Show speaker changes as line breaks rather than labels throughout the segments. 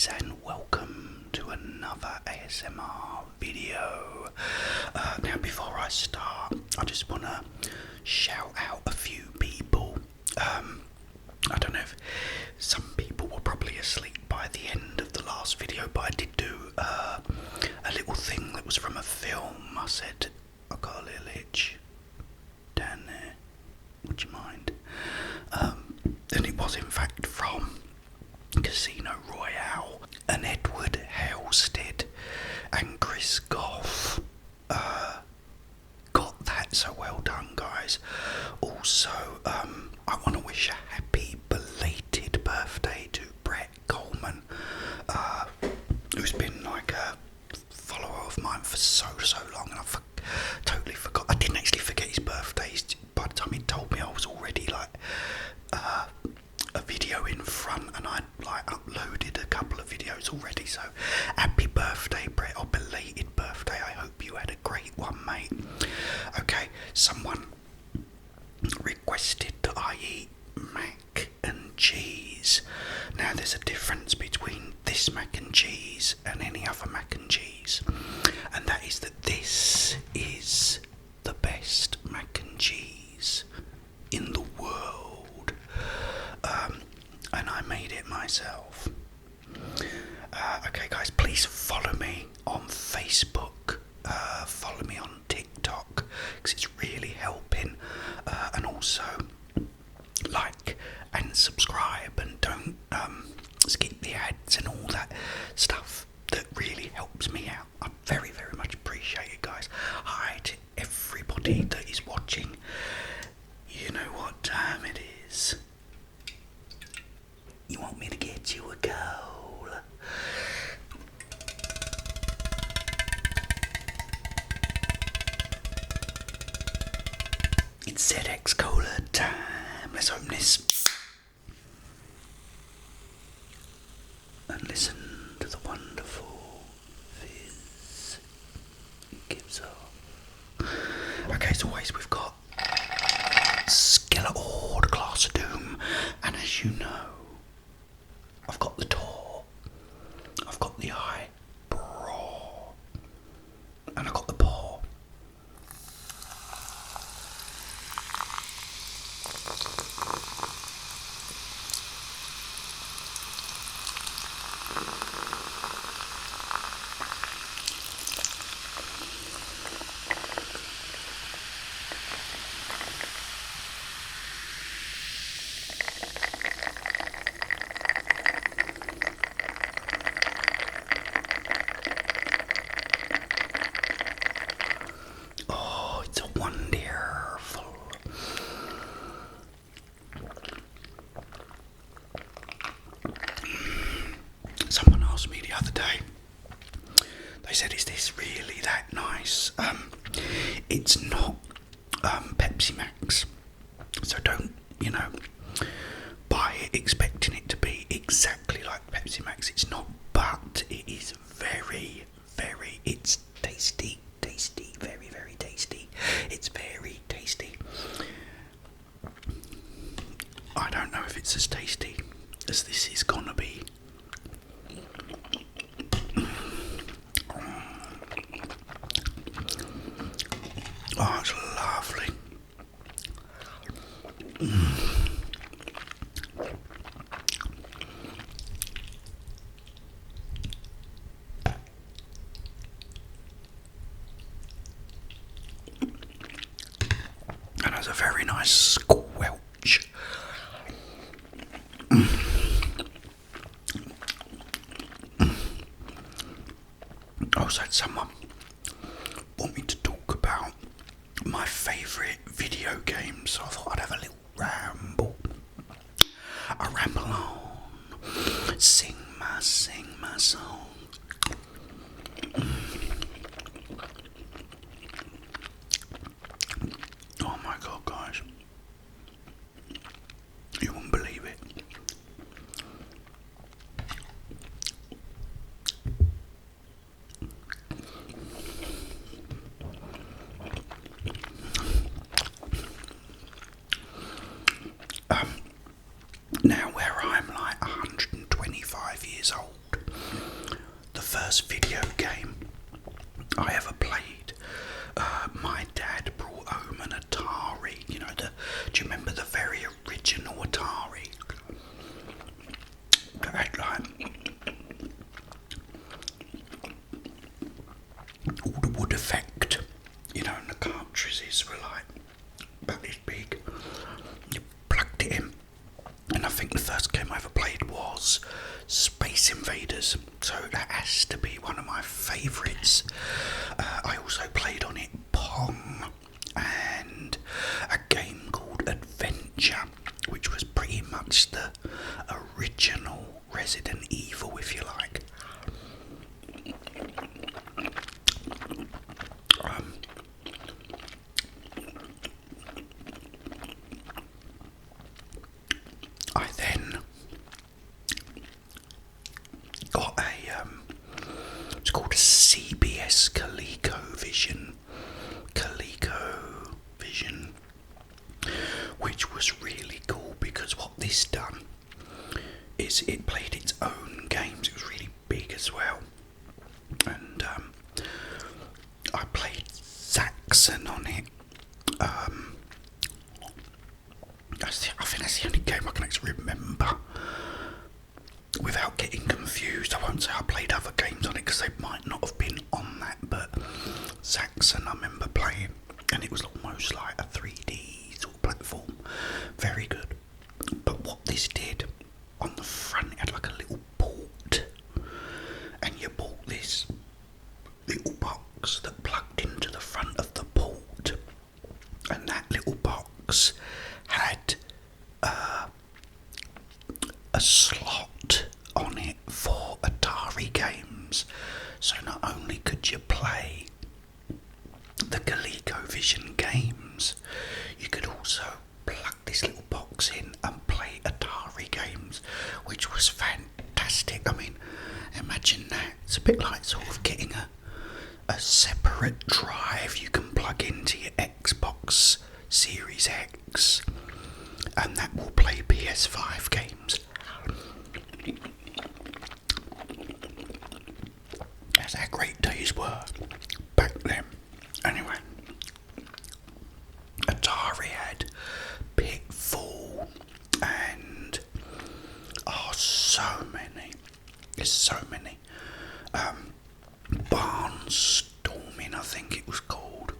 guys, and welcome to another ASMR video. Now before I start, I just want to shout out a few people. I don't know if some people were probably asleep by the end of the last video, but I did do a little thing that was from a film. I said, I got a little itch down there, would you mind? And it was in fact from Casino Royale, and Edward Halstead and Chris Goff got that, so well done guys. Also, I want to wish a happy belated birthday to Brett Coleman, who's been like a follower of mine for so long, and I totally forgot. I didn't actually forget his birthdays. By the time he told me, I was already like a video in front, and I'd like uploaded a couple of videos already. So happy birthday, Brett, or belated birthday. I hope you had a great one, mate. Okay, someone requested that I eat mac and cheese. Now there's a difference between this mac and cheese and any other mac and cheese, and that is that this is the best mac and cheese in the world, and I made it myself. Okay guys, please follow me on Facebook, follow me on TikTok, because it's really helping, and also like and subscribe, and don't skip the ads and all that stuff. That really helps me out. I very much appreciate it, guys. Hi to everybody that is watching. You know what time it is. You want me to get you a goal? It's ZX Cola time. Let's open this and listen to the wonderful fizz it gives off. Okay, as always, we've got Skeletor, the Class of Doom, and as you know, I've got the Tor, I've got the Eye, Bra, and I've got the Paw. Someone asked me the other day, they said, is this really that nice? It's not Pepsi Max, so don't, buy it expecting it to be exactly like Pepsi Max. It's not, but it is it's tasty, very tasty. It's very tasty. I don't know if it's as tasty as this is gonna be. Oh, it's lovely. And has a very nice squelch. Also had someone want me to talk about my favourite video games, so I thought I'd have a little ramble. I ramble on, sing my song. Oh my god, guys, you won't believe it. Now where I'm like 125 years old, first video game I ever played. My dad brought home an Atari. Do you remember the very original Atari? That had all the wood effect, and the cartridges were like about this big. You plugged it in, and I think the first game I ever played was Space Invaders, so that has to be one of my favourites. I also played on it Pong and a game called Adventure, which was pretty much the original Resident Evil, if you like. I then got it's called a CBS ColecoVision, which was really cool because what this done is it played its own games. It was really big as well, and I played Zaxxon on it. I think that's the only game I can actually remember without getting confused. I won't say I played other games on it because they might not have been on that, but Zaxxon I remember playing, and it was almost like a 3D sort of platform. Very good. But what this did, on the front it had like a little port, and you bought this little box that plugged into the front of the port, and that little box had a slot on it for Atari games. So not only could you play the ColecoVision games, you could also plug this little box in and play Atari games, which was fantastic. I mean, imagine that. It's a bit like sort of getting a separate drive you can plug into your Xbox Series X, and that will play PS5 games. That's how great days were back then. Anyway, Atari had Pitfall and so many. There's so many. Barnstorming, I think it was called.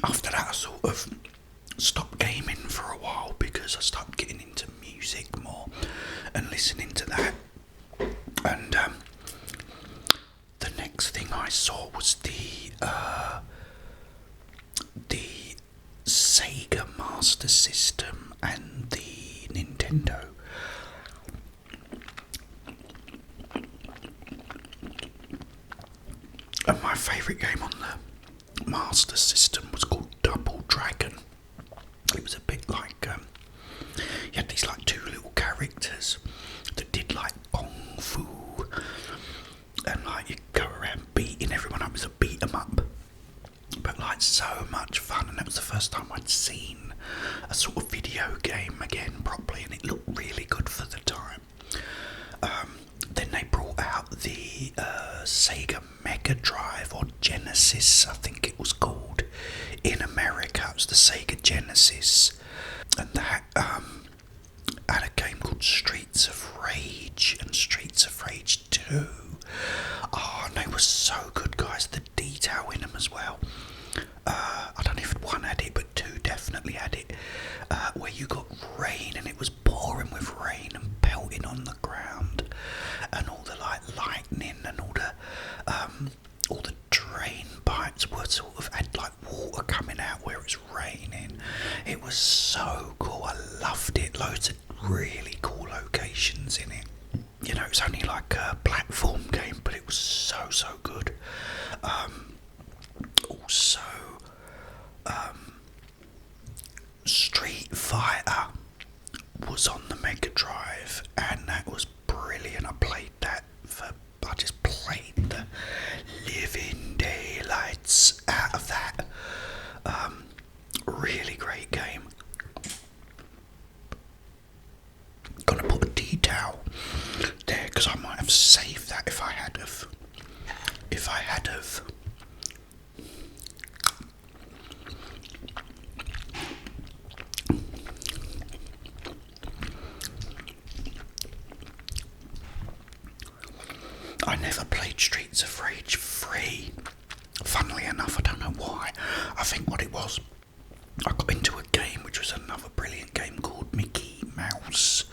After that, I sort of stopped gaming for a while because I started getting into music more and listening to that. And the next thing I saw was the Sega Master System and the Nintendo. And my favourite game on the Master System was called Double Dragon. It was a bit like you had these like two little characters that did like kung fu, and like you go around beating everyone up. It was a beat 'em up, but like so much fun. And that was the first time I'd seen a sort of video game again properly, and it looked really good for the time. Then they brought out the Sega Mega Drive, or Genesis, I think it was called in America. It was the Sega Genesis, and that had a game called Streets of Rage and Streets of Rage 2. Oh, and they were so good, guys. The detail in them as well. I don't know if one had it, but two definitely had it. Where you got rain, and it was pouring with rain and pelting on the ground, and all the like lightning and all the drain pipes were sort of had like water coming out where it's raining. It was so cool. I loved it. Loads of really cool locations in it. It was only like a platform game, but it was so good. Also, Street Fighter was on the Mega Drive, and that was brilliant. I just played the living daylights out of that. of I never played Streets of Rage 3. Funnily enough, I don't know why. I think what it was, I got into a game which was another brilliant game called Mickey Mouse.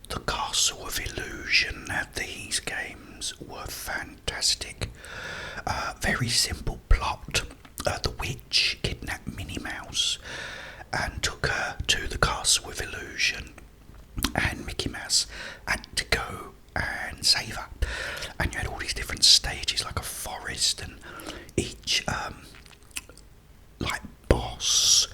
The Castle of Illusion. Now these games were fantastic. Very simple plot. The witch kidnapped Minnie Mouse and took her to the Castle of Illusion, and Mickey Mouse had to go and save her. And you had all these different stages, like a forest, and each like boss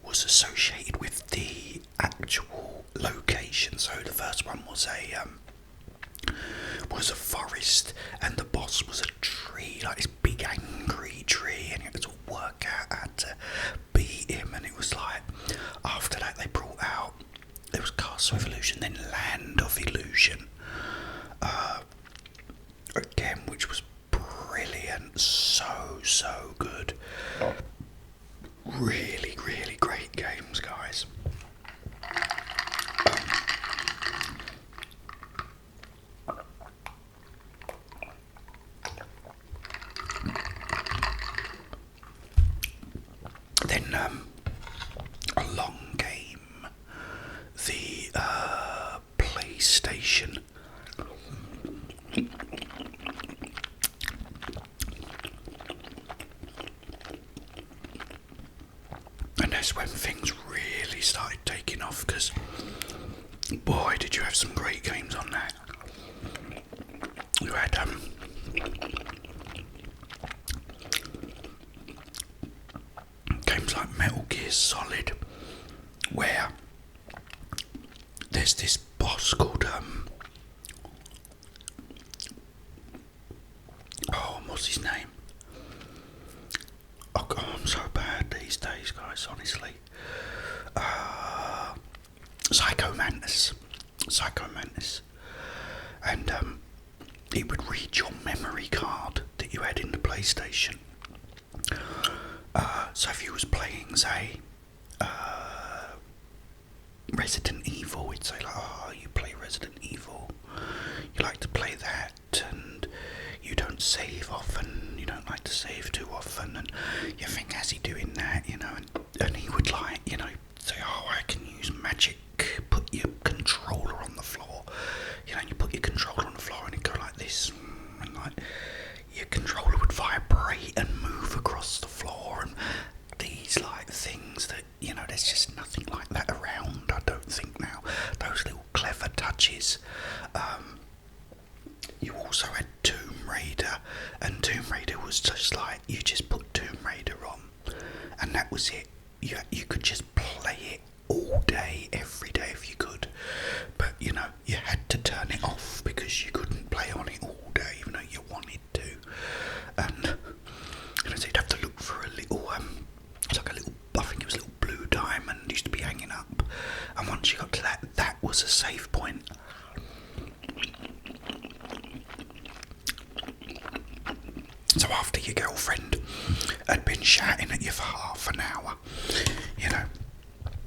was associated with the actual location. So the first one was a forest, and the boss was a tree, like this big angry tree, and you had to work out how to beat him. And it was like, after that they brought out, there was Castle of Illusion, then Land of Illusion, again, which was brilliant, so good. Really great games, guys. Then along came the PlayStation. And that's when things really started taking off, because boy, did you have some great games on that. You had games like Metal Gear Solid, where there's this boss called what's his name? Oh God, I'm so bad these days, guys, honestly. Psycho Mantis. And it would read your memory card that you had in the PlayStation. So if you was playing, say, Resident Evil, we'd say like, oh, you play Resident Evil, you like to play that, and you don't save often, you don't like to save too often, and you think, how's he doing that, you know, and he would like, you know, say, oh, I can use magic, put your controller on the floor, you know, and you put your controller on the floor and it'd go like this, and like, your controller would vibrate and move across the floor, and these like things that, you know, there's just nothing like that around, I don't think now, those little clever touches. You also had Tomb Raider, and Tomb Raider was just like, you just put Tomb Raider on, and that was it. You could just play it all day, every day if you could, but you know, you had to turn it off because you couldn't play on it all day, even though you wanted to. And you know, so you'd have to look for a little, it's like a little, I think it was a little blue diamond, used to be hanging up, and once you got to that was a save point. So after your girlfriend had been shouting at you for half an hour, you know,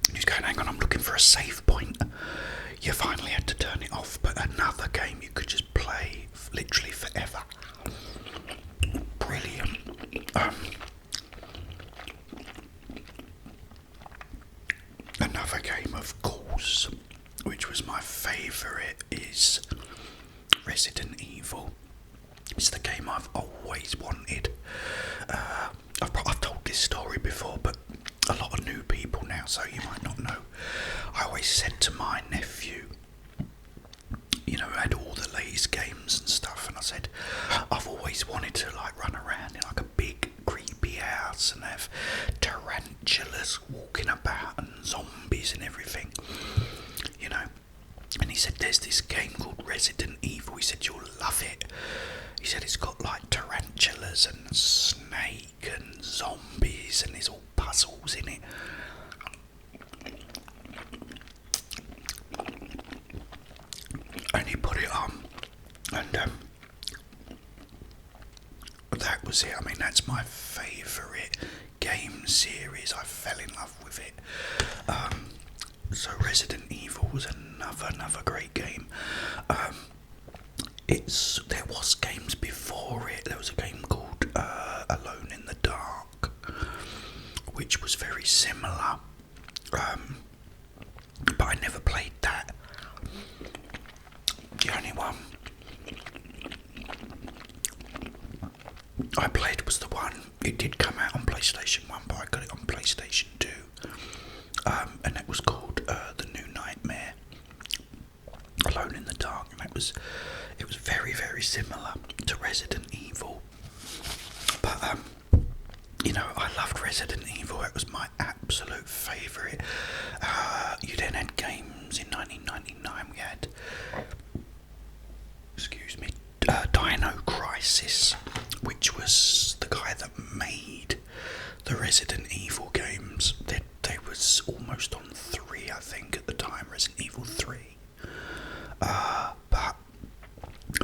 and he's going, hang on, I'm looking for a save point, you finally had to turn it off. But another game you could just play literally forever. Brilliant. Another game, of course, which was my favourite, is Resident Evil. It's the game I've always wanted. I've told this story before, but a lot of new people now, so you might not know. I always said to my nephew, you know, who had all the latest games and stuff, and I said, I've always wanted to like run around in like a big creepy house and have tarantulas walking about and zombies and everything, you know. And he said, there's this game called Resident Evil. He said, you'll love it. He said, it's got like tarantulas and snake and zombies, and there's all puzzles in it. And he put it on, and that was it. I mean, that's my favourite game series. I fell in love with it. So Resident Evil was another great game. There was games before it. There was a game called Alone in the Dark, which was very similar, but I never played that. The only one I played was the one, it did come out on PlayStation 1, but I got it on PlayStation 2, and it was called The New Nightmare, Alone in the Dark, and it was very, very similar to Resident Evil, but you know, I loved Resident Evil. It was my absolute favourite. You then had games in 1999. We had, Dino Crisis, which was the guy that made the Resident Evil games. They was almost on 3, I think, at the time, Resident Evil 3. But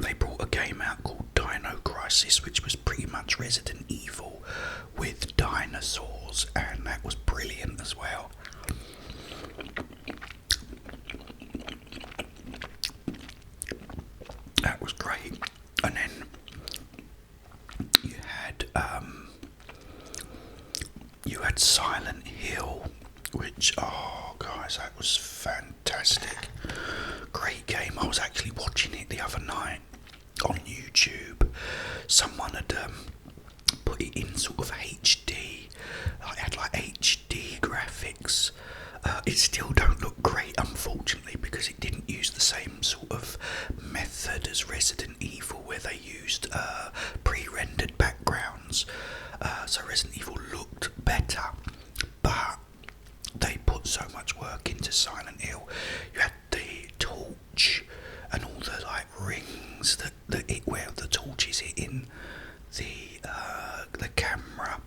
they brought a game out called Dino Crisis, which was pretty much Resident Evil with dinosaurs, and that was brilliant as well. That was great. And then you had Silent Hill, which, oh guys, that was fantastic. Great game. I was actually watching it the other night on YouTube. Someone had put it in sort of HD. It had like HD graphics. It still don't look great, unfortunately, because it didn't use the same sort of method as Resident Evil, where they used pre-rendered backgrounds. So Resident Evil looked better, but they put so much work into Silent Hill. You had the torch and all the like rings where the torch is hitting the camera,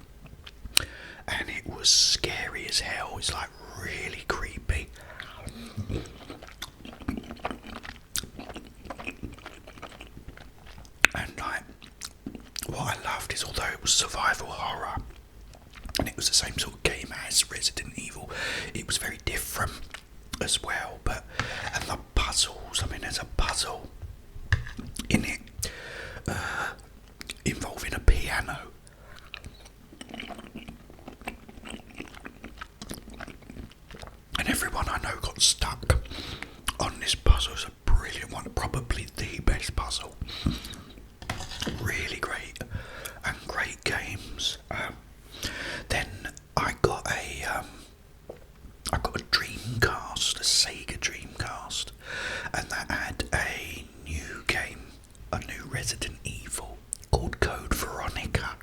and it was scary as hell. It's like really creepy. And like, what I loved is, although it was survival horror and it was the same sort of game as Resident Evil, it was very different as well. And the puzzles, I mean, there's a puzzle in it involving a piano. And everyone I know got stuck on this puzzle. It's a brilliant one, probably the best puzzle. Really great, and great games. Then I got a Dreamcast, a Sega Dreamcast, and that had a new game, a new Resident Evil called Code Veronica.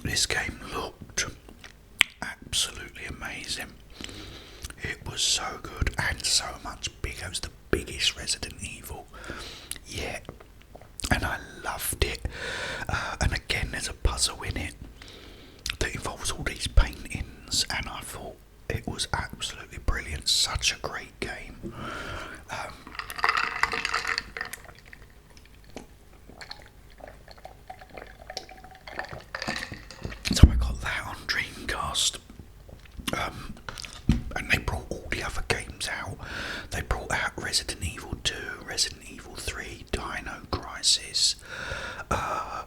This game looked absolutely amazing. It was so good and so much bigger. It was the biggest Resident Evil yet, and I loved it. And again, there's a puzzle in it that involves all these paintings, and I thought it was absolutely brilliant. Such a great game. So I got that on Dreamcast, and they brought all the other games out. They brought out Resident Evil 2, Resident Evil 3, Dino Crisis. I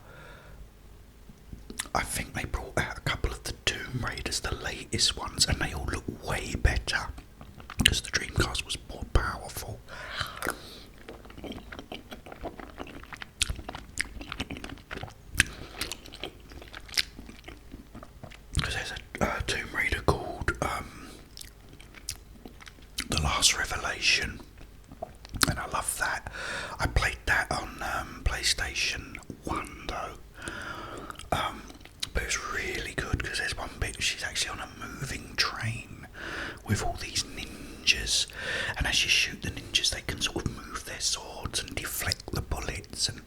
think they brought out a couple of the Tomb Raiders, the latest ones, and they all look way better because the Dreamcast was more powerful. Because there's a Tomb Raider called The Last Revelation, and I love that. I played that on PlayStation 1 though, but it was really good because there's one bit she's actually on a moving train with all these ninjas, and as you shoot the ninjas they can sort of move their swords and deflect the bullets, and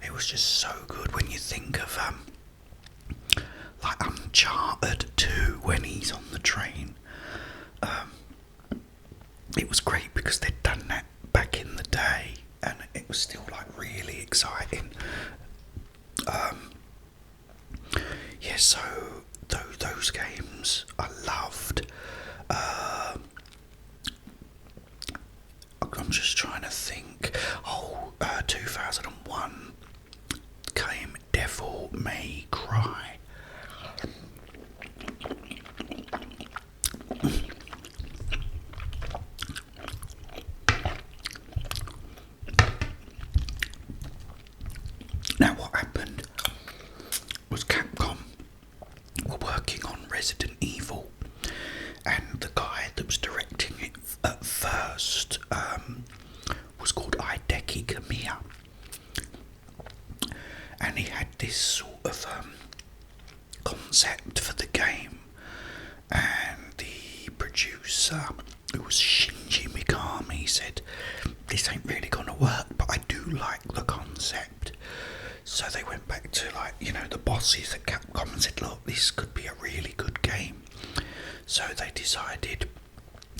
it was just so good. When you think of like Uncharted 2 when he's on the train, it was great because they'd done that back in the day, and it was still like really exciting. Yeah, so those games I loved. I'm just trying to think. 2001 came Devil May Cry. Now what happened was Capcom were working on Resident Evil, and the guy that was directing it at first was called Hideki Kamiya, and he had this sort of concept for the game, and the producer, who was Shinji Mikami, said this ain't really gonna work, but I do like the concept. So they went back to the bosses at Capcom and said, look, this could be a really good game. So they decided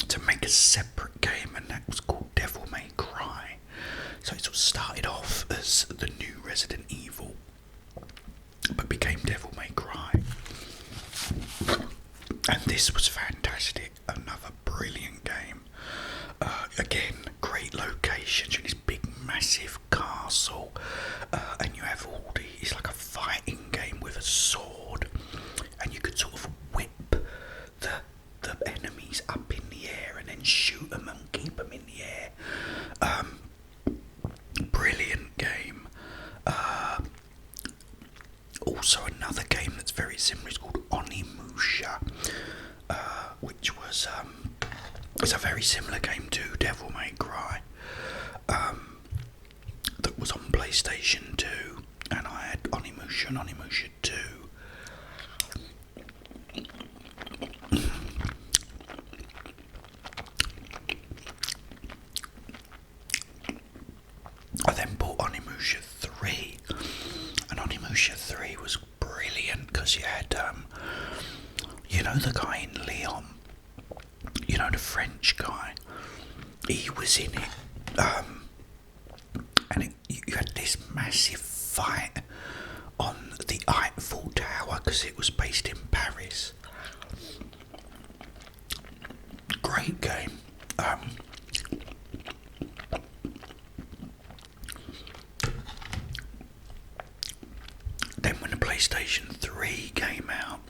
to make a separate game, and that was called Devil May Cry. So it sort of started off as the new Resident Evil, but became Devil May Cry. And this was fantastic, another brilliant game. Again, great locations, in this big massive castle, and you have it's like a fighting game with a sword, and you could sort of whip the enemies up in the air and then shoot them and keep them in the air. Brilliant game. Also another game that's very similar is called Onimusha, which was it's a very similar game to Devil May Cry, that was on PlayStation 2, and I had Onimusha and Onimusha 2. I then bought Onimusha 3, and Onimusha 3 was brilliant because you had, the guy in Leon, the French guy, he was in it, and you had this massive fight on the Eiffel Tower because it was based in Paris. Great game. Then when the PlayStation 3 came out,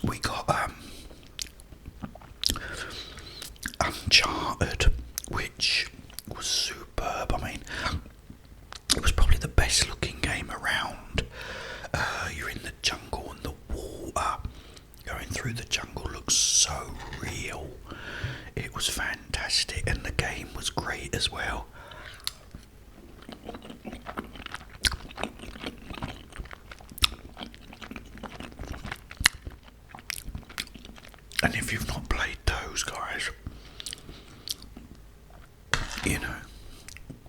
we got Uncharted, which was superb. I mean, it was probably the best looking game around. You're in the jungle and the water going through the jungle looks so real. It was fantastic, and the game was great as well. And if you've not played those guys,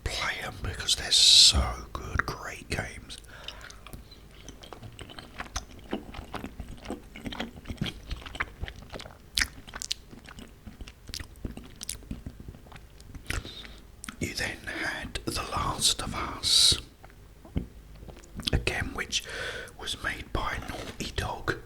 play them because they're so good, great games. You then had The Last of Us, again, which was made by Naughty Dog.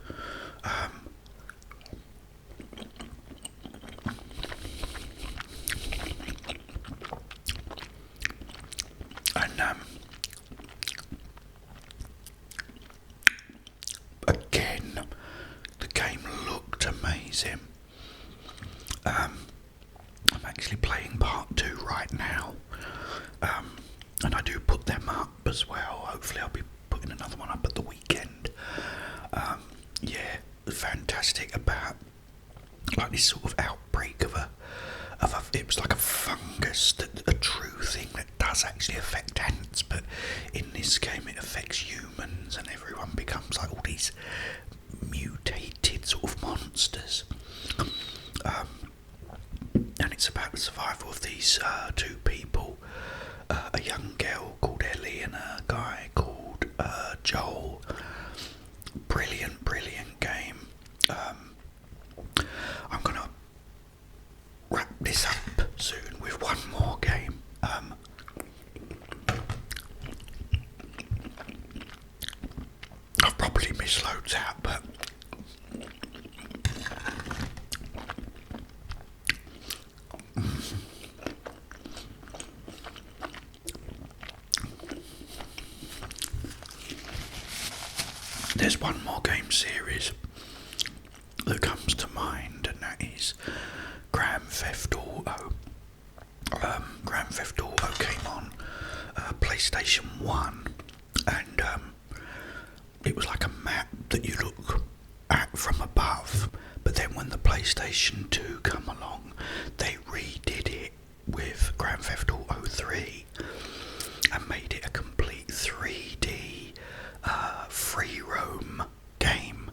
Again, the game looked amazing. I'm actually playing part 2 right now, and I do put them up as well. Hopefully I'll be putting another one up at the weekend. Fantastic, about like this sort of outbreak of a it was like a fungus, a true thing that does actually affect ants, but in this game it affects humans, and everyone becomes like all these mutated sort of monsters. And it's about the survival of these two people, a young girl called Ellie and a guy called Joel. Brilliant, brilliant game. I'm gonna wrap this up soon with one more game. I've probably missed loads out, but there's one more game series that comes to mind, and that is Grand Theft Auto. Grand Theft Auto came on PlayStation 1, and it was like a map that you look at from above, but then when the PlayStation 2 come along, they redid it with Grand Theft Auto 3 and made it a complete 3D free roam game.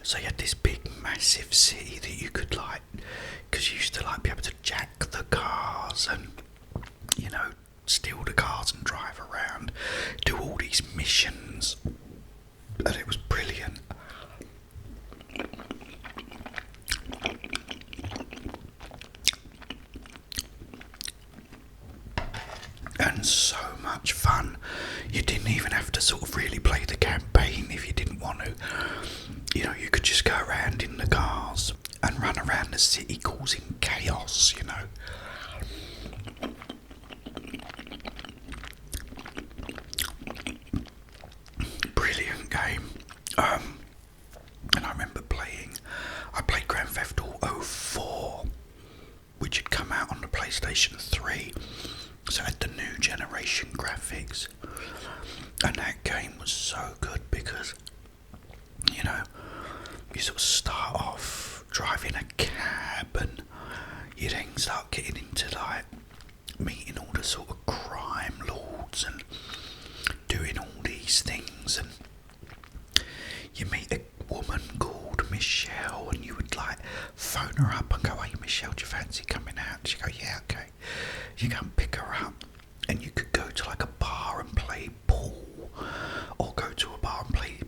So you had this big massive city that you could because you used to be able to jack the cars and steal the cars and drive around, do all these missions, and it was brilliant. And so much fun. You didn't even have to sort of really play the campaign if you didn't want to. You could just go around in the cars and run around the city causing chaos, Brilliant game. And I remember I played Grand Theft Auto 4, which had come out on the PlayStation 3, so it had the new generation graphics, and that game was so good because you sort of start off driving a cab, and you then start getting into meeting all the sort of crime lords and doing all these things, and you meet a woman called Michelle, and you would phone her up and go, "Hey Michelle, do you fancy coming out?" She'd go, "Yeah, okay." You go and pick her up, and you could go to a bar and play pool, or go to a bar and play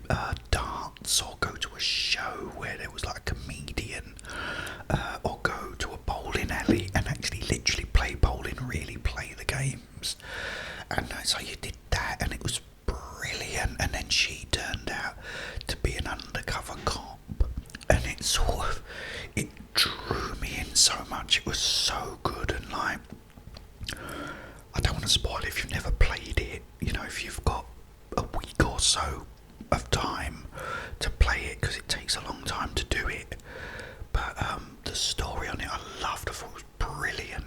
darts, or go to a show where there was a comedian, or go to a bowling alley and actually literally play bowling, really play the games. And so you did that, and it was brilliant. And then she turned out to be an undercover cop, and it drew me in so much. It was so good, and I don't want to spoil it if you've never played it. If you've got a week or so of time to play it, because it takes a long time to do it. But the story on it I loved. I thought it was brilliant.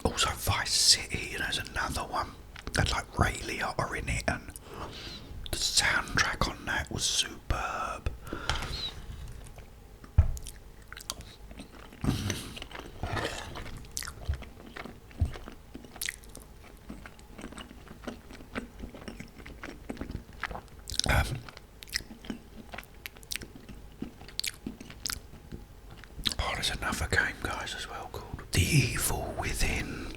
Also Vice City, there's another one that Ray Liotta in it, and the soundtrack on that was superb. There's another game, guys, as well, called The Evil Within,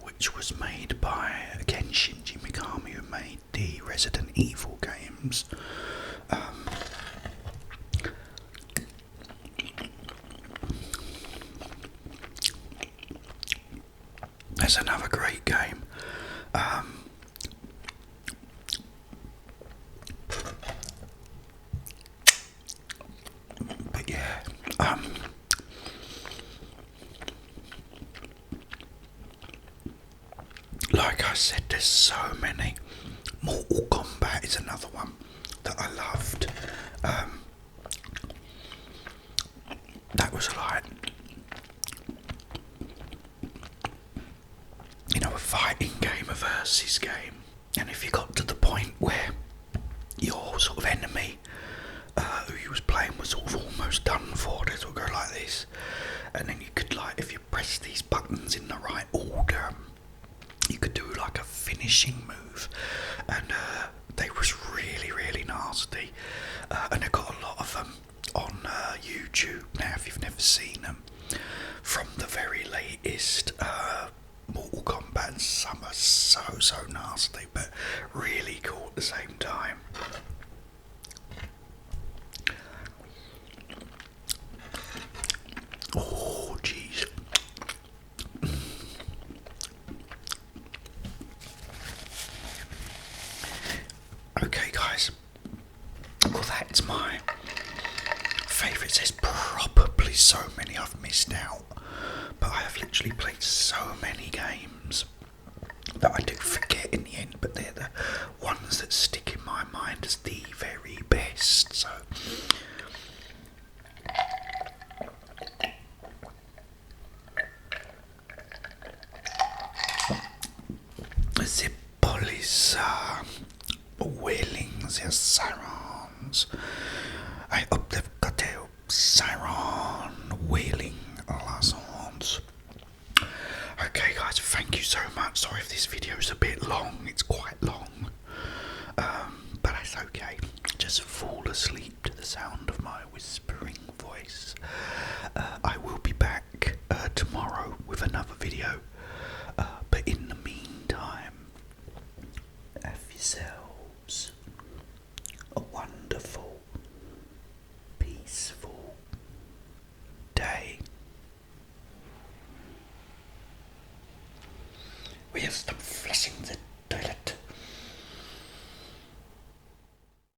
which was made by, again, Shinji Mikami, who made the Resident Evil games. There's another great game. But yeah, like I said, there's so many. Mortal Kombat is another one that I loved. That was a fighting game, a versus game. And if you got to the point where your sort of enemy who you was playing was sort of almost done for, they sort of go like this, and then you could if you press these buttons in the right order, you could do a finishing move, and they was really, really nasty, and they've got a lot of them on YouTube now if you've never seen them. biggest Mortal Kombat, and some are so nasty, but really cool at the same time. Oh, jeez. Okay, guys. Well, that's my favourites. There's probably so many I've missed out, but I have literally played so many games that I do forget in the end, but they're the ones that stick in my mind as the very best. So the police wailing their sirens. I hope they've got their siren wailing lessons. Okay, guys, thank you so much. Sorry if this video is a bit long. It's quite long, but that's okay. Just fall asleep to the sound of my whispering voice. I will be back tomorrow with another video, but in the meantime, have yourselves a wonderful, peaceful day. We have some